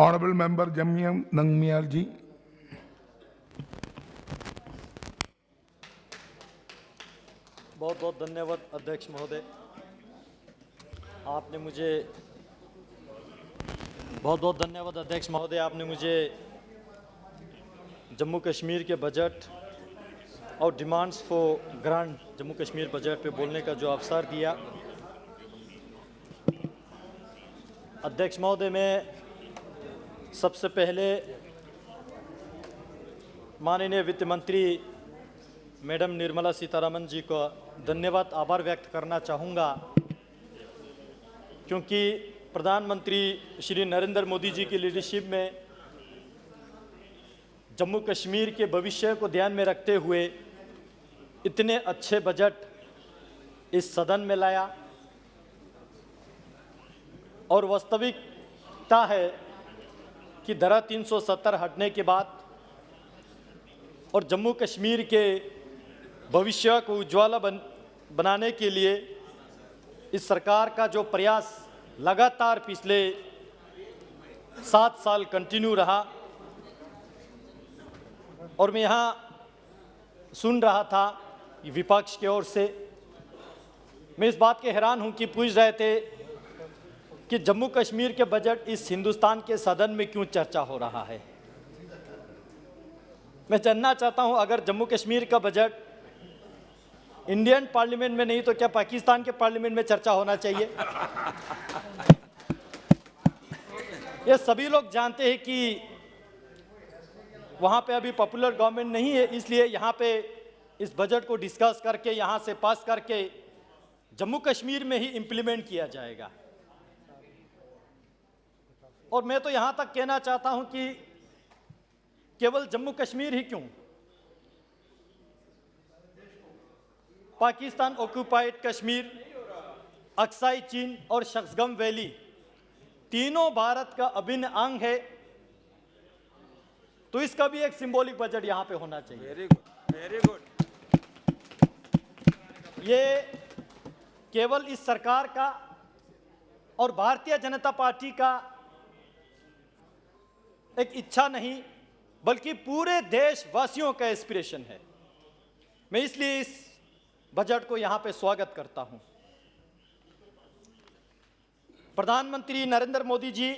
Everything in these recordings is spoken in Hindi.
ऑनरेबल मेंबर जमिया नंगमियाल जी। बहुत बहुत धन्यवाद अध्यक्ष महोदय। आपने मुझे जम्मू कश्मीर के बजट और demands for grant Jammu Kashmir budget पे बोलने का जो अवसर दिया। अध्यक्ष महोदय, मैं सबसे पहले माननीय वित्त मंत्री मैडम निर्मला सीतारमण जी को धन्यवाद आभार व्यक्त करना चाहूँगा, क्योंकि प्रधानमंत्री श्री नरेंद्र मोदी जी की लीडरशिप में जम्मू कश्मीर के भविष्य को ध्यान में रखते हुए इतने अच्छे बजट इस सदन में लाया। और वास्तविकता है कि धारा 370 हटने के बाद और जम्मू कश्मीर के भविष्य को उज्ज्वल बनाने के लिए इस सरकार का जो प्रयास लगातार पिछले 7 साल कंटिन्यू रहा। और मैं यहाँ सुन रहा था विपक्ष की ओर से, मैं इस बात के हैरान हूँ कि पूछ रहे थे कि जम्मू कश्मीर के बजट इस हिंदुस्तान के सदन में क्यों चर्चा हो रहा है। मैं जानना चाहता हूँ, अगर जम्मू कश्मीर का बजट इंडियन पार्लियामेंट में नहीं तो क्या पाकिस्तान के पार्लियामेंट में चर्चा होना चाहिए? ये सभी लोग जानते हैं कि वहाँ पे अभी पॉपुलर गवर्नमेंट नहीं है, इसलिए यहाँ पे इस बजट को डिस्कस करके यहाँ से पास करके जम्मू कश्मीर में ही इम्प्लीमेंट किया जाएगा। और मैं तो यहाँ तक कहना चाहता हूँ कि केवल जम्मू कश्मीर ही क्यों, पाकिस्तान ऑक्युपाइड कश्मीर, अक्साई चीन और शक्सगम वैली तीनों भारत का अभिन्न अंग है, तो इसका भी एक सिंबॉलिक बजट यहाँ पे होना चाहिए। Very good, very good. ये केवल इस सरकार का और भारतीय जनता पार्टी का एक इच्छा नहीं, बल्कि पूरे देशवासियों का एस्पिरेशन है। मैं इसलिए इस बजट को यहाँ पे स्वागत करता हूँ। प्रधानमंत्री नरेंद्र मोदी जी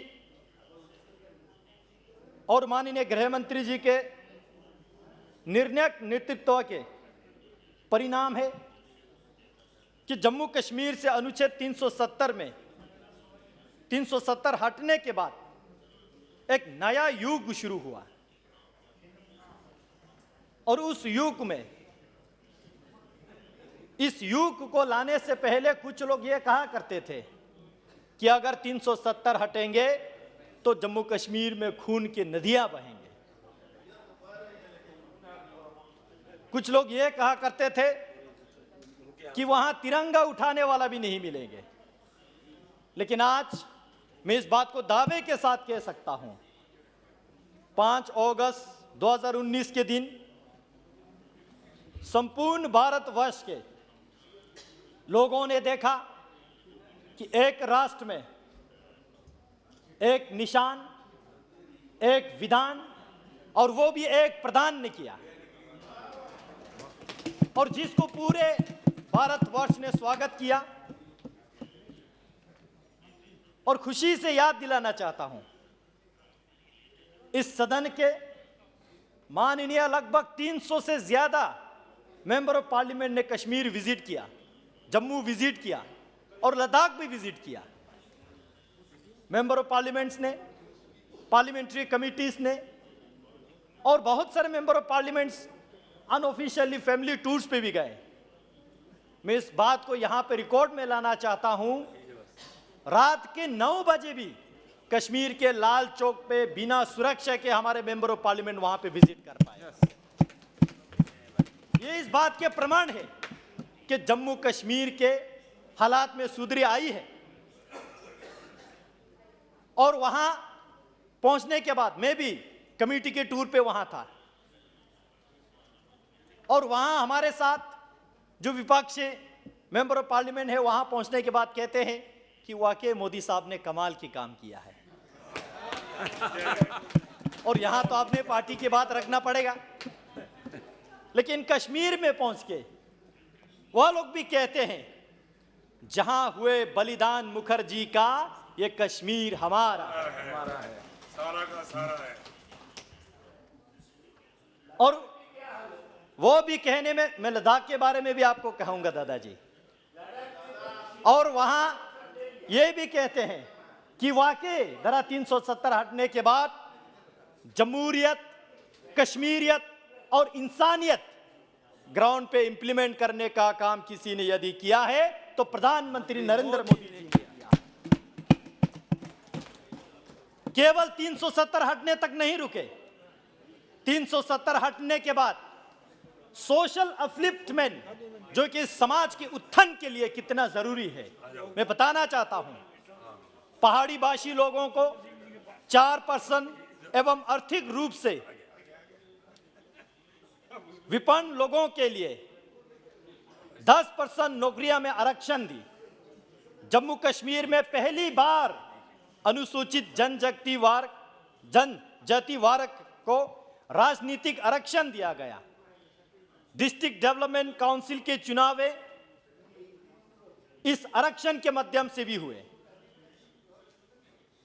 और माननीय गृह मंत्री जी के निर्णायक नेतृत्व के परिणाम है कि जम्मू कश्मीर से अनुच्छेद 370 हटने के बाद एक नया युग शुरू हुआ। और उस युग में, इस युग को लाने से पहले कुछ लोग ये कहा करते थे कि अगर 370 हटेंगे तो जम्मू कश्मीर में खून की नदियां बहेंगे। कुछ लोग ये कहा करते थे कि वहां तिरंगा उठाने वाला भी नहीं मिलेंगे। लेकिन आज मैं इस बात को दावे के साथ कह सकता हूं, 5 अगस्त 2019 के दिन संपूर्ण भारतवर्ष के लोगों ने देखा कि एक राष्ट्र में एक निशान, एक विधान और वो भी एक प्रधान ने किया, और जिसको पूरे भारतवर्ष ने स्वागत किया। और खुशी से याद दिलाना चाहता हूं, इस सदन के माननीय लगभग 300 से ज्यादा मेंबर ऑफ पार्लियामेंट ने कश्मीर विजिट किया, जम्मू विजिट किया और लद्दाख भी विजिट किया। मेंबर ऑफ पार्लियामेंट्स ने, पार्लियामेंट्री कमिटीज ने और बहुत सारे member of parliaments unofficially family tours पे भी गए। मैं इस बात को यहां पे रिकॉर्ड में लाना चाहता हूं, रात के 9 बजे भी कश्मीर के लाल चौक पे बिना सुरक्षा के हमारे मेंबर ऑफ पार्लियामेंट वहां पे विजिट कर पाए। ये इस बात के प्रमाण है कि जम्मू कश्मीर के हालात में सुधरी आई है। और वहां पहुंचने के बाद मैं भी कमेटी के टूर पे वहां था, और वहां हमारे साथ जो विपक्षी मेंबर ऑफ पार्लियामेंट है वहां पहुंचने के बाद कहते हैं कि वाकई मोदी साहब ने कमाल की काम किया है। और यहां तो आपने पार्टी की बात रखना पड़ेगा। लेकिन कश्मीर में पहुंच के वह लोग भी कहते हैं जहां हुए बलिदान मुखर्जी का, ये कश्मीर हमारा है, सारा का सारा है। और वो भी कहने में, मैं लद्दाख के बारे में भी आपको कहूंगा दादाजी, और वहां ये भी कहते हैं कि वाकई धारा 370 हटने के बाद जमहूरियत, कश्मीरियत और इंसानियत ग्राउंड पे इंप्लीमेंट करने का काम किसी ने यदि किया है तो प्रधानमंत्री नरेंद्र मोदी ने किया। केवल 370 हटने तक नहीं रुके, 370 हटने के बाद सोशल अपलिफ्टमेंट, जो कि समाज के उत्थान के लिए कितना जरूरी है, मैं बताना चाहता हूं। पहाड़ी भाषी लोगों को 4% एवं आर्थिक रूप से विपन्न लोगों के लिए 10% नौकरियां में आरक्षण दी। जम्मू कश्मीर में पहली बार अनुसूचित जनजाति वर्ग को राजनीतिक आरक्षण दिया गया। डिस्ट्रिक्ट डेवलपमेंट काउंसिल के चुनाव इस आरक्षण के माध्यम से भी हुए।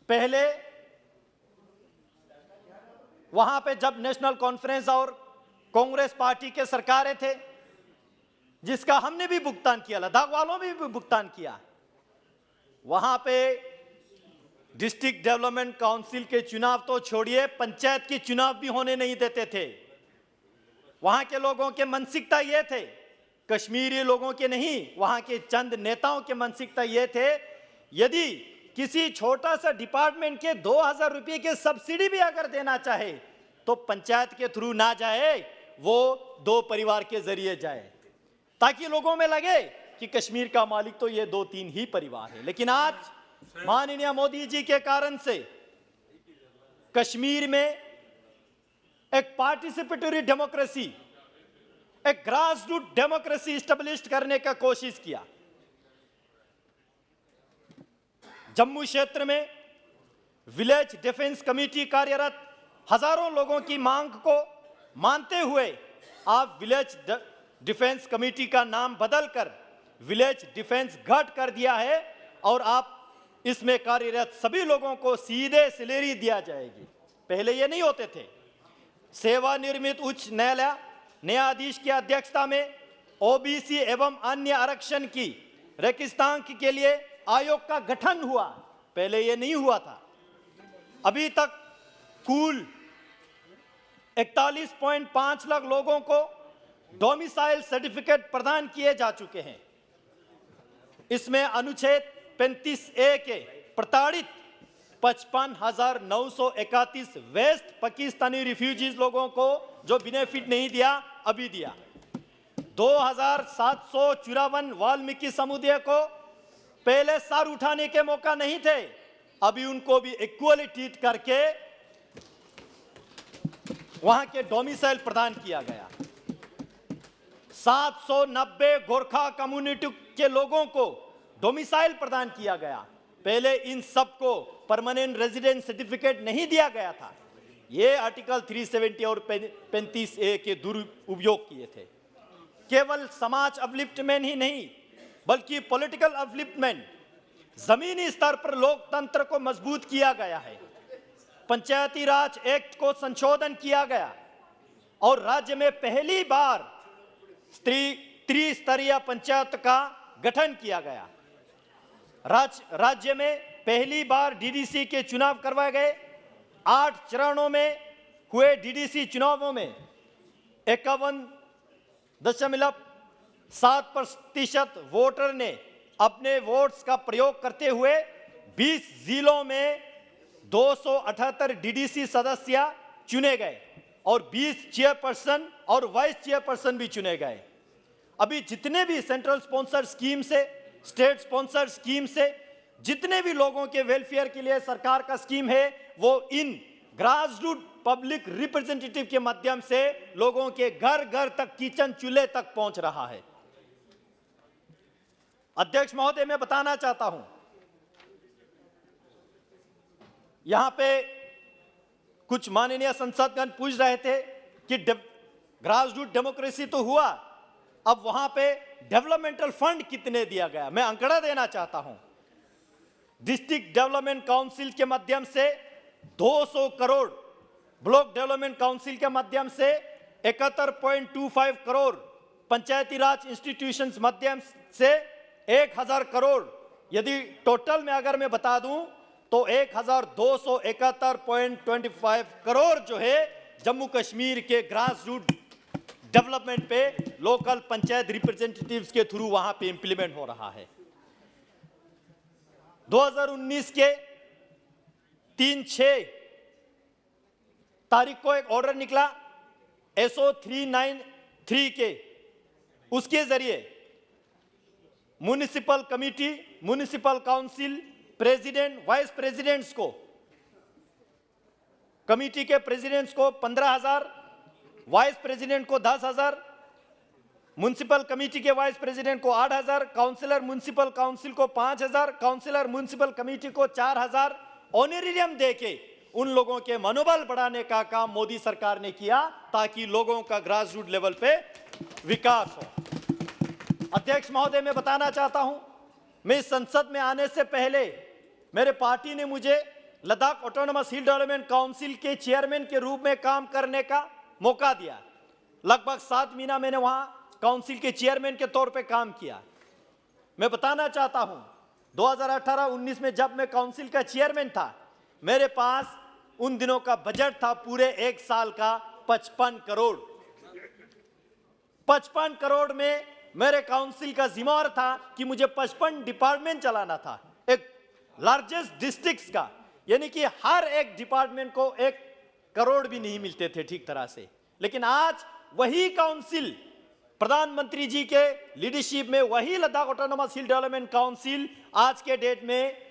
पहले वहां पे जब नेशनल कॉन्फ्रेंस और कांग्रेस पार्टी के सरकारें थे, जिसका हमने भी भुगतान किया, लद्दाख वालों ने भी भुगतान किया, वहां पे डिस्ट्रिक्ट डेवलपमेंट काउंसिल के चुनाव तो छोड़िए, पंचायत के चुनाव भी होने नहीं देते थे। वहां के लोगों के मानसिकता ये थे, कश्मीरी लोगों के नहीं, वहां के चंद नेताओं के मानसिकता ये थे, यदि किसी छोटा सा डिपार्टमेंट के 2000 रुपए के सब्सिडी भी अगर देना चाहे तो पंचायत के थ्रू ना जाए, वो 2 परिवार के जरिए जाए, ताकि लोगों में लगे कि कश्मीर का मालिक तो ये 2-3 ही परिवार है। लेकिन आज माननीय मोदी जी के कारण से कश्मीर में एक पार्टिसिपेटरी डेमोक्रेसी, एक ग्रास रूट डेमोक्रेसी स्टैब्लिश करने का कोशिश किया। जम्मू क्षेत्र में विलेज डिफेंस कमेटी कार्यरत, हजारों लोगों की मांग को मानते हुए आप विलेज डिफेंस कमेटी का नाम बदलकर विलेज डिफेंस गढ़ कर दिया है, और आप इसमें कार्यरत सभी लोगों को सीधे सैलरी दिया जाएगी। पहले ये नहीं होते थे। सेवानिवृत्त उच्च न्यायालय न्यायाधीश की अध्यक्षता में ओबीसी एवं अन्य आरक्षण की रेगिस्तान के लिए आयोग का गठन हुआ, पहले ये नहीं हुआ था। अभी तक कुल 41.5 लाख लोगों को डोमिसाइल सर्टिफिकेट प्रदान किए जा चुके हैं। इसमें अनुच्छेद 35A के प्रताड़ित 55,931 वेस्ट पाकिस्तानी रिफ्यूजीज लोगों को जो बेनिफिट नहीं दिया, अभी दिया। 2,754 वाल्मीकि समुदाय को पहले सर उठाने के मौका नहीं थे, अभी उनको भी इक्वली ट्रीट करके वहां के डोमिसाइल प्रदान किया गया। 790 गोरखा कम्युनिटी के लोगों को डोमिसाइल प्रदान किया गया। पहले इन सबको परमानेंट रेजिडेंट सर्टिफिकेट नहीं दिया गया था। ये आर्टिकल 370 और 35A के दुरुपयोग किए थे। केवल समाज अपलिफ्टमेंट ही नहीं, बल्कि पॉलिटिकल अपलिफ्टमेंट, जमीनी स्तर पर लोकतंत्र को मजबूत किया गया है। पंचायती राज एक्ट को संशोधन किया गया और राज्य में पहली बार त्रिस्तरीय पंचायत का गठन किया गया। राज्य में पहली बार डीडीसी के चुनाव करवाए गए। 8 चरणों में हुए डीडीसी चुनावों में 51.7% वोटर ने अपने वोट्स का प्रयोग करते हुए 20 जिलों में 278 डीडीसी सदस्य चुने गए और 20 चेयरपर्सन और वाइस चेयरपर्सन भी चुने गए। अभी जितने भी सेंट्रल स्पॉन्सर स्कीम से, स्टेट स्पॉन्सर स्कीम से, जितने भी लोगों के वेलफेयर के लिए सरकार का स्कीम है, वो in grass root public representative के माध्यम से लोगों के घर घर तक, किचन चूल्हे तक पहुंच रहा है। अध्यक्ष महोदय, मैं बताना चाहता हूं, यहां पे कुछ माननीय संसदगण पूछ रहे थे कि ग्रास रूट डेमोक्रेसी तो हुआ, अब वहां पे डेवलपमेंटल फंड कितने दिया गया। मैं आंकड़ा देना चाहता हूं। डिस्ट्रिक्ट डेवलपमेंट काउंसिल के माध्यम से 200 करोड़, ब्लॉक डेवलपमेंट काउंसिल के माध्यम से 71.25 करोड़, पंचायती राज इंस्टीट्यूशंस माध्यम से 1000 करोड़, यदि टोटल में अगर मैं बता दूं तो 1271.25 करोड़ जो है जम्मू कश्मीर के ग्रास रूट डेवलपमेंट पे लोकल पंचायत रिप्रेजेंटेटिव्स के थ्रू वहां पे इंप्लीमेंट हो रहा है। 2019 के 3/6 तारीख को एक ऑर्डर निकला SO 393 के, उसके जरिए municipal committee, municipal council, president, vice presidents को, कमिटी के प्रेसिडेंट्स को 15,000, वाइस प्रेसिडेंट को 10,000, म्युनिसिपल कमिटी के वाइस प्रेसिडेंट को 8,000, काउंसिलर म्युनिसिपल काउंसिल को 5,000, काउंसिलर म्युनिसिपल कमिटी को 4,000 ऑनरेरियम देके उन लोगों के मनोबल बढ़ाने का काम मोदी सरकार ने किया ताकि लोगों का ग्रास रूट लेवल पे विकास हो। अध्यक्ष महोदय, मैं बताना चाहता हूं, मैं इस संसद में आने से पहले मेरे पार्टी ने मुझे लद्दाख ऑटोनोमस हिल डेवलपमेंट काउंसिल के चेयरमैन के रूप में काम करने का मौका दिया। लगभग 7 महीना मैंने वहां काउंसिल के चेयरमैन के तौर पे काम किया। मैं बताना चाहता हूं, 2018-19 में जब मैं काउंसिल का चेयरमैन था, मेरे पास उन दिनों का बजट था पूरे 1 साल का 55 करोड़। 55 करोड़ में मेरे काउंसिल का जिम्मेवार था कि मुझे 55 डिपार्टमेंट चलाना था, एक लार्जेस्ट डिस्ट्रिक्ट्स का, यानी कि हर एक डिपार्टमेंट को 1 करोड़ भी नहीं मिलते थे ठीक तरह से। लेकिन आज वही काउंसिल, प्रधानमंत्री जी के लीडरशिप में वही लद्दाख ऑटोनोमस हिल डेवलपमेंट काउंसिल आज के डेट में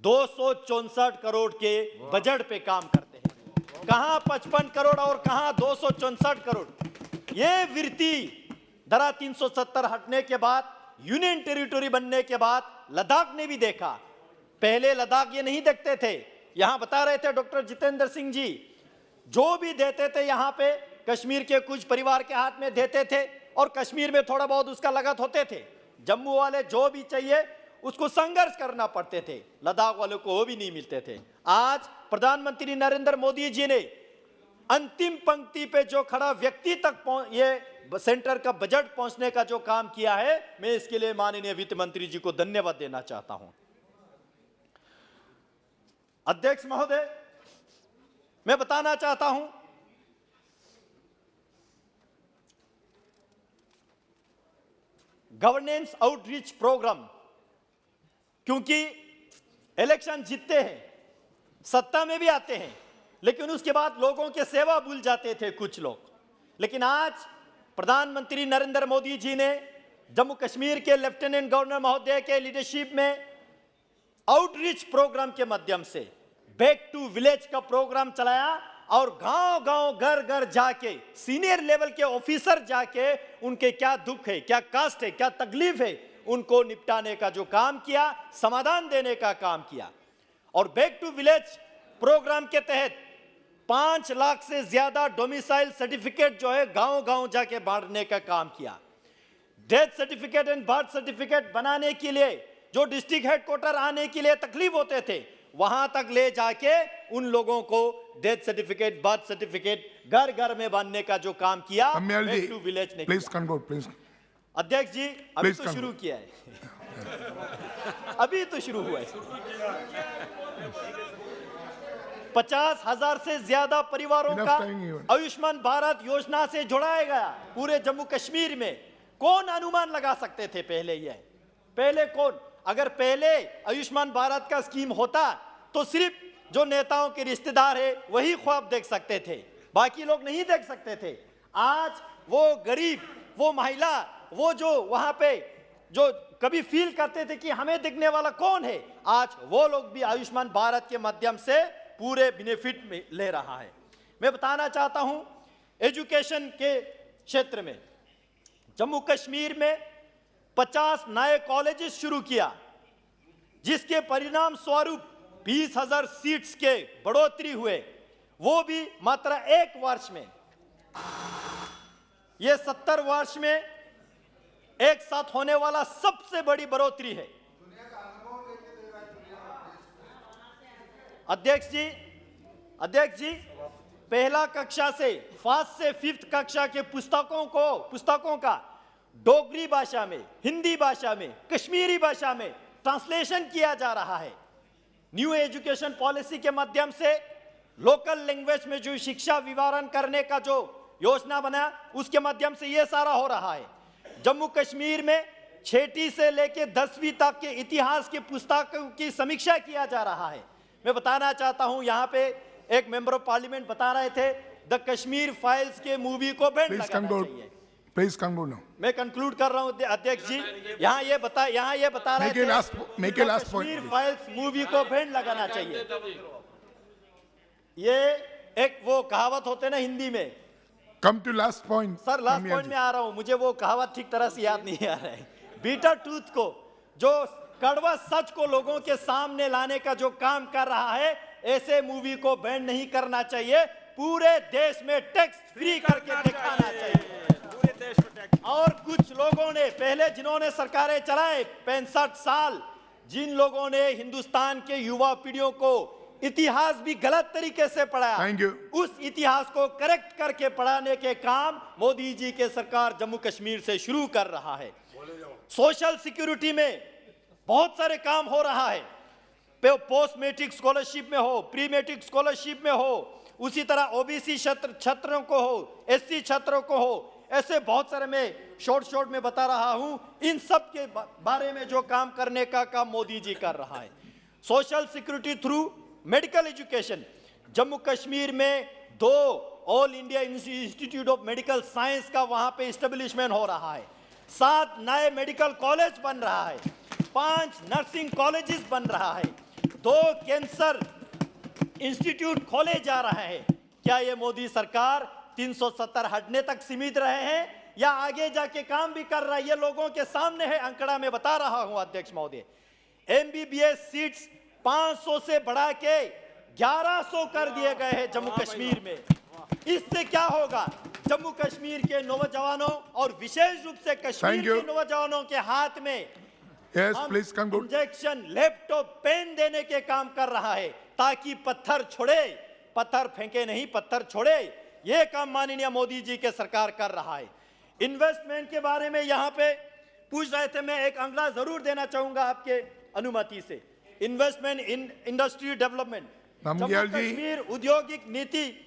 264 करोड़ के बजट पे काम करते हैं। कहां 55 करोड़ और कहां 264 करोड़। ये वृत्ति धारा 370 हटने के बाद, यूनियन टेरिटरी बनने के बाद लद्दाख ने भी देखा। पहले लद्दाख ये नहीं देखते थे। यहां बता रहे थे डॉक्टर जितेंद्र सिंह जी, जो भी देते थे यहां पे कश्मीर के कुछ परिवार के हाथ में देते थे और कश्मीर में थोड़ा बहुत उसका लागत होते थे। जम्मू वाले जो भी चाहिए उसको संघर्ष करना पड़ते थे, लद्दाख वालों को वो भी नहीं मिलते थे। आज प्रधानमंत्री नरेंद्र मोदी जी ने अंतिम पंक्ति पे जो खड़ा व्यक्ति तक ये सेंटर का बजट पहुंचने का जो काम किया है, मैं इसके लिए माननीय वित्त मंत्री जी को धन्यवाद देना चाहता हूं। अध्यक्ष महोदय, मैं बताना चाहता हूं, गवर्नेंस आउटरीच प्रोग्राम, क्योंकि इलेक्शन जीतते हैं, सत्ता में भी आते हैं, लेकिन उसके बाद लोगों के सेवा भूल जाते थे कुछ लोग। लेकिन आज प्रधानमंत्री नरेंद्र मोदी जी ने जम्मू कश्मीर के लेफ्टिनेंट गवर्नर महोदय के लीडरशिप में आउटरीच प्रोग्राम के माध्यम से बैक टू विलेज का प्रोग्राम चलाया और गांव-गांव, घर-घर जाके सीनियर लेवल के ऑफिसर जाके उनके क्या दुख है, क्या कष्ट है, क्या तकलीफ है, उनको निपटाने का जो काम किया, समाधान देने का काम किया। और बैक टू विलेज प्रोग्राम के तहत 5 लाख से ज्यादा डोमिसाइल सर्टिफिकेट जो है गांव-गांव जाके बांटने का काम किया। Death certificate and birth certificate बनाने के लिए जो डिस्ट्रिक्ट हेडक्वार्टर आने के लिए तकलीफ होते थे, वहां तक ले जाके उन लोगों को डेथ सर्टिफिकेट, बर्थ सर्टिफिकेट घर घर में बांधने का जो काम किया, बैक टू विलेज ने प्लीज किया। Conclude please. अध्यक्ष जी, अभी Please तो शुरू किया है अभी तो शुरू हुआ है। 50,000 से ज्यादा परिवारों Enough का time even. आयुष्मान भारत योजना से जोड़ाया गया पूरे जम्मू कश्मीर में। कौन अनुमान लगा सकते थे पहले? पहले कौन? अगर पहले आयुष्मान भारत का स्कीम होता तो सिर्फ जो नेताओं के रिश्तेदार है वही ख्वाब देख सकते थे, बाकी लोग नहीं देख सकते थे। आज वो गरीब, वो महिला, वो जो वहां पे जो कभी फील करते थे कि हमें दिखने वाला कौन है, आज वो लोग भी आयुष्मान भारत के माध्यम से पूरे बेनिफिट में ले रहा है। मैं बताना चाहता हूं, एजुकेशन के क्षेत्र में जम्मू कश्मीर में 50 नए कॉलेजेस शुरू किया, जिसके परिणाम स्वरूप 20,000 सीट्स के बढ़ोतरी हुए, वो भी मात्र 1 वर्ष में। ये 70 वर्ष में एक साथ होने वाला सबसे बड़ी बढ़ोतरी है। अध्यक्ष जी, पहला कक्षा से 1st से 5th कक्षा के पुस्तकों का डोगरी भाषा में, हिंदी भाषा में, कश्मीरी भाषा में ट्रांसलेशन किया जा रहा है। न्यू एजुकेशन पॉलिसी के माध्यम से लोकल लैंग्वेज में जो शिक्षा विवरण करने का जो योजना बना, उसके माध्यम से यह सारा हो रहा है। जम्मू कश्मीर में 6ठी से लेकर 10वीं तक के इतिहास की पुस्तकों की समीक्षा किया जा रहा है। मैं बताना चाहता हूं, यहाँ पे एक मेंबर ऑफ पार्लियामेंट बता रहे थे द कश्मीर फाइल्स के मूवी को बैन लगाना चाहिए। Please conclude now. मैं कंक्लूड कर रहा हूं अध्यक्ष जी। यहाँ ये बता रहे थे कश्मीर फाइल्स मूवी को बैन लगाना चाहिए। ये एक वो कहावत होते ना हिंदी में। Come to last point sir, last point में आ रहा हूं, मुझे वो कहावत ठीक तरह से याद नहीं आ रहा है। बीटर ट्रूथ को, जो कड़वा सच को लोगों के सामने लाने का जो काम कर रहा है, ऐसे मूवी को बैन नहीं करना चाहिए। पूरे देश में टैक्स फ्री करके दिखाना चाहिए। पूरे देश में टैक्स। और कुछ लोगों ने पहले जिन्होंने सरकारें चलाए 65 साल, जिन लोगों ने हिंदुस्तान के युवा पीढ़ियों को इतिहास भी गलत तरीके से पढ़ाया, उस इतिहास को करेक्ट करके पढ़ाने के काम मोदी जी के सरकार जम्मू कश्मीर से शुरू कर रहा है। सोशल सिक्योरिटी में बहुत सारे काम हो रहा है। पोस्ट मैट्रिक स्कॉलरशिप में हो, प्री मैट्रिक स्कॉलरशिप में हो, उसी तरह ओबीसी छात्रों को हो, एससी छात्रों को हो, ऐसे बहुत सारे मैं शॉर्ट में बता रहा हूं। इन सब के बारे में जो काम करने का काम मोदी जी कर रहा है। Social security through medical education, Jammu Kashmir में 2 all India institute of medical science का वहां पे इस्टेब्लिशमेंट हो रहा है। 7 नए मेडिकल कॉलेज बन रहा है, 5 नर्सिंग कॉलेजेस बन रहा है, 2 कैंसर इंस्टीट्यूट खोले जा रहे हैं। क्या ये मोदी सरकार 370 हटने तक सीमित रहे हैं या आगे जाके काम भी कर रहा है? ये लोगों के सामने है, आंकड़ा में बता रहा हूं अध्यक्ष महोदय। एमबीबीएस सीट्स 500 से बढ़ा के 1100 कर दिए गए हैं जम्मू कश्मीर में। इससे क्या होगा? जम्मू कश्मीर के नौजवानों और विशेष रूप से कश्मीर के नौजवानों के हाथ में इंजेक्शन, लैपटॉप, पेन देने के काम कर रहा है, ताकि पत्थर फेंके नहीं, पत्थर छोड़े। यह काम माननीय मोदी जी के सरकार कर रहा है। इन्वेस्टमेंट के बारे में यहाँ पे पूछ रहे थे, मैं एक आंकड़ा जरूर देना चाहूंगा आपके अनुमति से। Investment in industry development, Jammu Kashmir औद्योगिक नीति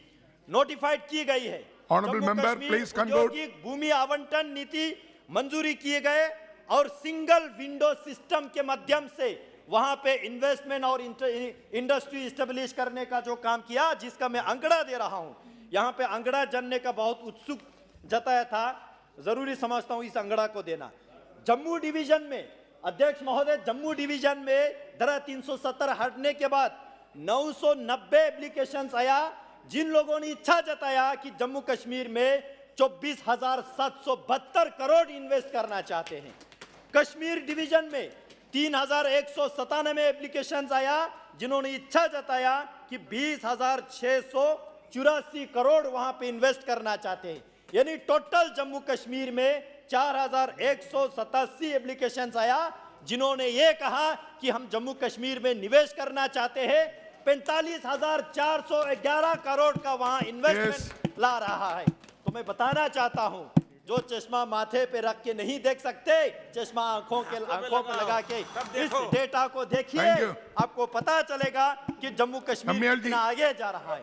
नोटिफाइड की गई है। औद्योगिक भूमि आवंटन नीति मंजूरी किए गए और सिंगल विंडो सिस्टम के माध्यम से वहां पे इन्वेस्टमेंट और इंडस्ट्री स्टेब्लिश करने का जो काम किया, जिसका मैं आंकड़ा दे रहा हूं। यहां पे आंकड़ा जानने का बहुत उत्सुक जताया था, जरूरी समझता हूं इस आंकड़ा को देना। जम्मू डिवीजन में अध्यक्ष महोदय, जम्मू डिवीजन में धारा 370 हटने के बाद 990 एप्लीकेशंस आया, जिन लोगों ने इच्छा जताया कि जम्मू कश्मीर में 24,772 करोड़ इन्वेस्ट करना चाहते हैं। कश्मीर डिवीजन में 3,197 एप्लीकेशंस आया, जिन्होंने इच्छा जताया कि 20,684 करोड़ वहां पे इन्वेस्ट करना चाहते हैं। यानी टोटल जम्मू कश्मीर में 4,187 एप्लीकेशंस आया, जिन्होंने ये कहा कि हम जम्मू कश्मीर में निवेश करना चाहते हैं। 45,411 करोड़ का वहां इन्वेस्टमेंट ला रहा है। तो मैं बताना चाहता हूं, जो चश्मा माथे पे रख के नहीं देख सकते, चश्मा आंखों पे लगा के इस डेटा को देखिए, आपको पता चलेगा कि जम्मू कश्मीर कितना आगे जा रहा है।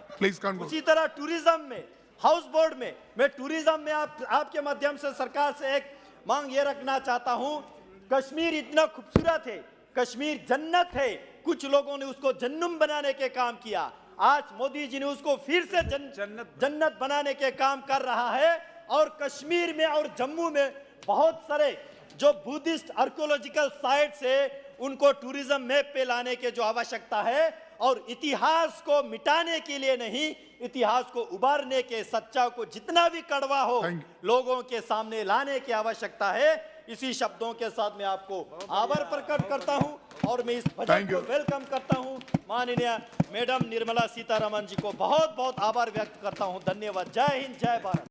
उसी तरह टूरिज्म में, हाउस बोर्ड में, मैं टूरिज्म में आपके माध्यम से सरकार से एक मांग ये रखना चाहता हूं। कश्मीर इतना खूबसूरत है, कश्मीर जन्नत है, कुछ लोगों ने उसको जन्नम बनाने के काम किया। आज मोदी जी ने उसको फिर से जन्नत बनाने के काम कर रहा है। और कश्मीर में और जम्मू में बहुत सारे जो बुद्धिस्ट आर्कियोलॉजिकल साइट्स है, उनको टूरिज्म मैप पे लाने की जो आवश्यकता है, और इतिहास को मिटाने के लिए नहीं, इतिहास को उबारने के, सच्चाई को जितना भी कड़वा हो लोगों के सामने लाने की आवश्यकता है। इसी शब्दों के साथ मैं आपको आभार प्रकट करता हूं और मैं इस बजट Thank को you. वेलकम करता हूं। माननीय मैडम निर्मला सीतारमण जी को बहुत बहुत आभार व्यक्त करता हूं। धन्यवाद। जय हिंद, जय भारत।